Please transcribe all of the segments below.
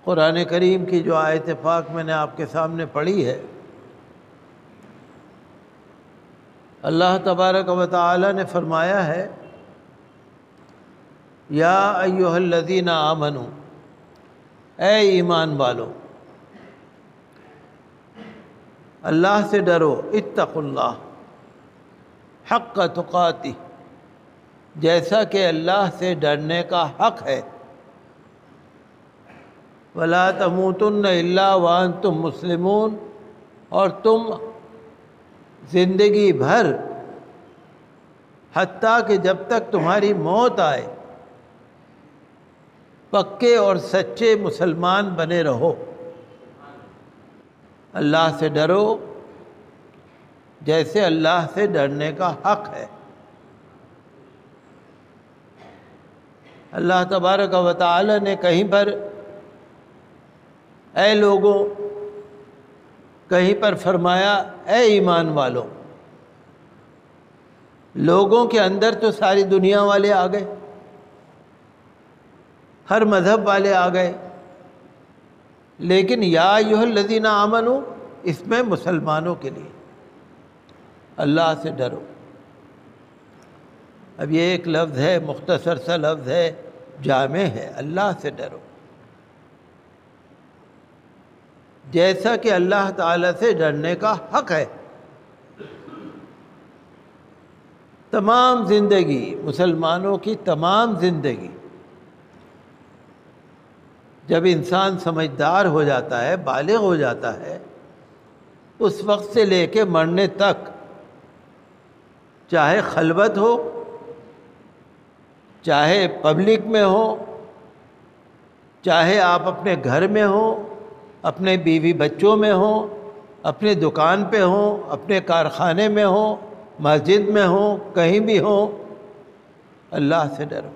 قرآن کریم کی جو آیت پاک میں نے آپ کے سامنے پڑھی ہے، اللہ تبارک و تعالی نے فرمایا ہے یا ایھا الذین آمنو، اے ایمان والو اللہ سے ڈرو، اتقوا اللہ حق تقاتہ، جیسا کہ اللہ سے ڈرنے کا حق ہے، ولا تموتن الا وانتم مسلمون، اور تم زندگی بھر حتیٰ کہ جب تک تمہاری موت آئے پکے اور سچے مسلمان بنے رہو۔ اللہ سے ڈرو جیسے اللہ سے ڈرنے کا حق ہے۔ اللہ تبارک و تعالی نے کہیں پر اے لوگوں، کہیں پر فرمایا اے ایمان والو۔ لوگوں کے اندر تو ساری دنیا والے آ گئے، ہر مذہب والے آ گئے، لیکن یا ایھا الذین آمنو اس میں مسلمانوں کے لیے اللہ سے ڈرو۔ اب یہ ایک لفظ ہے، مختصر سا لفظ ہے، جامع ہے، اللہ سے ڈرو، جیسا کہ اللہ تعالیٰ سے ڈرنے کا حق ہے۔ تمام زندگی، مسلمانوں کی تمام زندگی، جب انسان سمجھدار ہو جاتا ہے، بالغ ہو جاتا ہے، اس وقت سے لے کے مرنے تک، چاہے خلوت ہو، چاہے پبلک میں ہو، چاہے آپ اپنے گھر میں ہوں، اپنے بیوی بچوں میں ہوں، اپنے دکان پہ ہوں، اپنے کارخانے میں ہوں، مسجد میں ہوں، کہیں بھی ہوں، اللہ سے ڈرو۔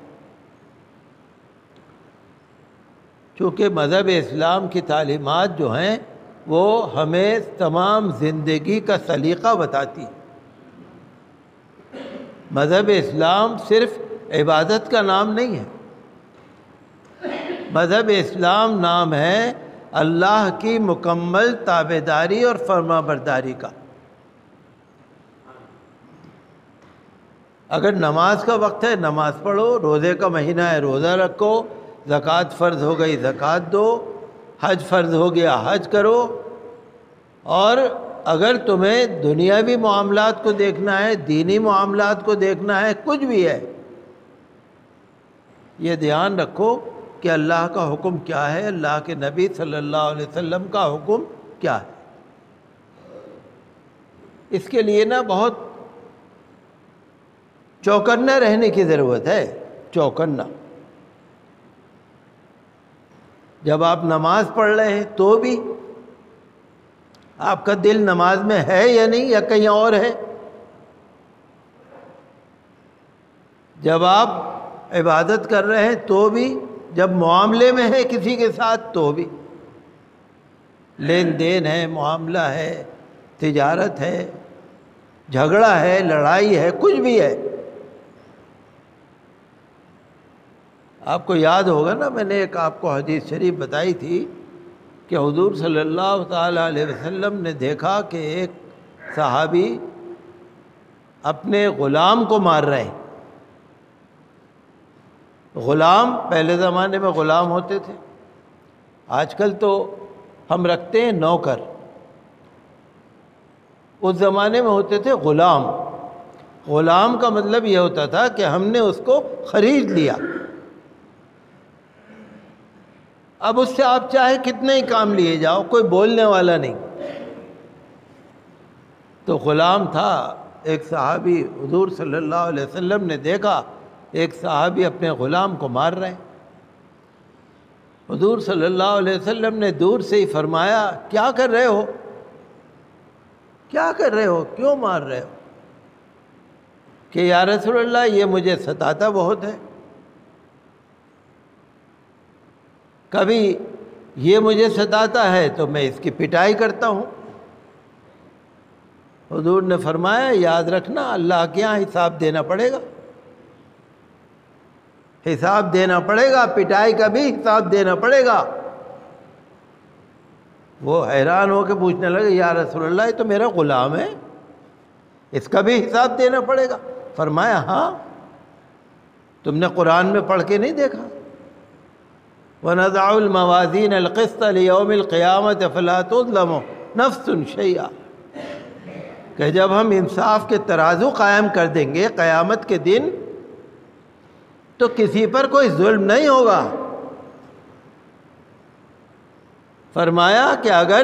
چونکہ مذہب اسلام کی تعلیمات جو ہیں وہ ہمیں تمام زندگی کا سلیقہ بتاتی ہے۔ مذہب اسلام صرف عبادت کا نام نہیں ہے، مذہب اسلام نام ہے اللہ کی مکمل تابعداری اور فرما برداری کا۔ اگر نماز کا وقت ہے نماز پڑھو، روزے کا مہینہ ہے روزہ رکھو، زکوٰۃ فرض ہو گئی زکوٰۃ دو، حج فرض ہو گیا حج کرو، اور اگر تمہیں دنیاوی معاملات کو دیکھنا ہے، دینی معاملات کو دیکھنا ہے، کچھ بھی ہے، یہ دھیان رکھو کہ اللہ کا حکم کیا ہے، اللہ کے نبی صلی اللہ علیہ وسلم کا حکم کیا ہے۔ اس کے لیے نا بہت چوکنا رہنے کی ضرورت ہے، چوکنا۔ جب آپ نماز پڑھ رہے ہیں تو بھی آپ کا دل نماز میں ہے یا نہیں، یا کہیں اور ہے؟ جب آپ عبادت کر رہے ہیں تو بھی، جب معاملے میں ہے کسی کے ساتھ تو بھی، لین دین ہے، معاملہ ہے، تجارت ہے، جھگڑا ہے، لڑائی ہے، کچھ بھی ہے۔ آپ کو یاد ہوگا نا، میں نے ایک آپ کو حدیث شریف بتائی تھی کہ حضور صلی اللہ تعالیٰ علیہ وسلم نے دیکھا کہ ایک صحابی اپنے غلام کو مار رہے ہیں۔ غلام، پہلے زمانے میں غلام ہوتے تھے، آج کل تو ہم رکھتے ہیں نوکر، اس زمانے میں ہوتے تھے غلام۔ غلام کا مطلب یہ ہوتا تھا کہ ہم نے اس کو خرید لیا، اب اس سے آپ چاہے کتنے ہی کام لیے جاؤ، کوئی بولنے والا نہیں۔ تو غلام تھا، ایک صحابی، حضور صلی اللہ علیہ وسلم نے دیکھا ایک صحابی اپنے غلام کو مار رہے ہیں۔ حضور صلی اللہ علیہ وسلم نے دور سے ہی فرمایا کیا کر رہے ہو، کیا کر رہے ہو، کیوں مار رہے ہو؟ کہ یا رسول اللہ یہ مجھے ستاتا بہت ہے، کبھی یہ مجھے ستاتا ہے تو میں اس کی پٹائی کرتا ہوں۔ حضور نے فرمایا یاد رکھنا اللہ کے یہاں حساب دینا پڑے گا، حساب دینا پڑے گا، پٹائی کا بھی حساب دینا پڑے گا۔ وہ حیران ہو کے پوچھنے لگے یا رسول اللہ یہ تو میرا غلام ہے، اس کا بھی حساب دینا پڑے گا؟ فرمایا ہاں، تم نے قرآن میں پڑھ کے نہیں دیکھا؟ وَنَضَعُ الْمَوَازِينَ الْقِسْطَ لِيَوْمِ الْقِيَامَةِ فَلَا تُظْلَمُ نَفْسٌ شَيْئًا، کہ جب ہم انصاف کے ترازو قائم کر دیں گے قیامت کے دن تو کسی پر کوئی ظلم نہیں ہوگا۔ فرمایا کہ اگر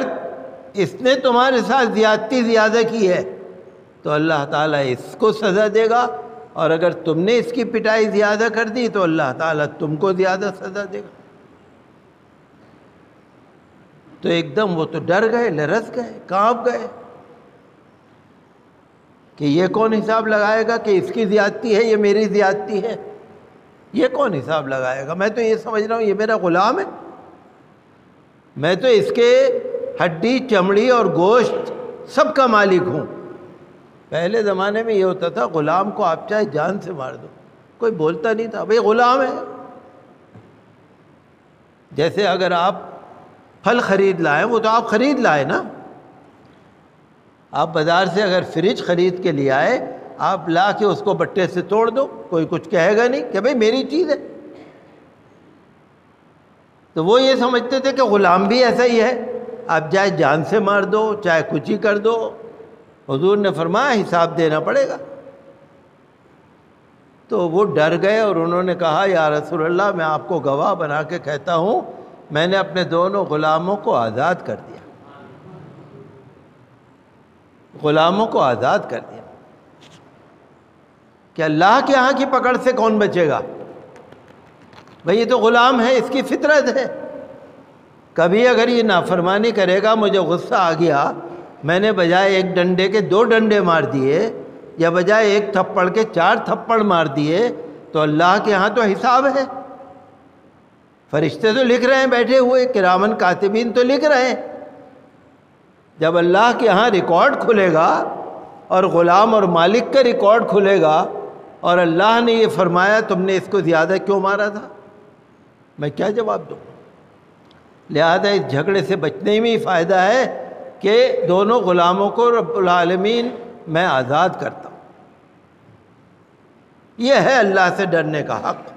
اس نے تمہارے ساتھ زیادتی زیادہ کی ہے تو اللہ تعالیٰ اس کو سزا دے گا، اور اگر تم نے اس کی پٹائی زیادہ کر دی تو اللہ تعالیٰ تم کو زیادہ سزا دے گا۔ تو ایک دم وہ تو ڈر گئے، لرز گئے، کانپ گئے کہ یہ کون حساب لگائے گا کہ اس کی زیادتی ہے یہ میری زیادتی ہے؟ یہ کون حساب لگائے گا؟ میں تو یہ سمجھ رہا ہوں یہ میرا غلام ہے، میں تو اس کے ہڈی چمڑی اور گوشت سب کا مالک ہوں۔ پہلے زمانے میں یہ ہوتا تھا غلام کو آپ چاہے جان سے مار دو، کوئی بولتا نہیں تھا، بھئی غلام ہے۔ جیسے اگر آپ پھل خرید لائیں، وہ تو آپ خرید لائے نا، آپ بازار سے اگر فریج خرید کے لے آئے، آپ لا کے اس کو بٹے سے توڑ دو، کوئی کچھ کہے گا نہیں کہ بھئی میری چیز ہے۔ تو وہ یہ سمجھتے تھے کہ غلام بھی ایسا ہی ہے، آپ چاہے جان سے مار دو چاہے کچھ ہی کر دو۔ حضور نے فرمایا حساب دینا پڑے گا۔ تو وہ ڈر گئے اور انہوں نے کہا یا رسول اللہ میں آپ کو گواہ بنا کے کہتا ہوں میں نے اپنے دونوں غلاموں کو آزاد کر دیا، غلاموں کو آزاد کر دیا۔ کہ اللہ کے ہاں کی پکڑ سے کون بچے گا؟ بھئی یہ تو غلام ہے، اس کی فطرت ہے، کبھی اگر یہ نافرمانی کرے گا، مجھے غصہ آ گیا، میں نے بجائے ایک ڈنڈے کے 2 ڈنڈے مار دیے یا بجائے 1 تھپڑ کے 4 تھپڑ مار دیے، تو اللہ کے ہاں تو حساب ہے، فرشتے تو لکھ رہے ہیں بیٹھے ہوئے، کرامن کاتبین تو لکھ رہے ہیں۔ جب اللہ کے ہاں ریکارڈ کھلے گا اور غلام اور مالک کا ریکارڈ کھلے گا اور اللہ نے یہ فرمایا تم نے اس کو زیادہ کیوں مارا تھا، میں کیا جواب دوں؟ لہذا اس جھگڑے سے بچنے میں ہی فائدہ ہے کہ دونوں غلاموں کو رب العالمین میں آزاد کرتا ہوں۔ یہ ہے اللہ سے ڈرنے کا حق۔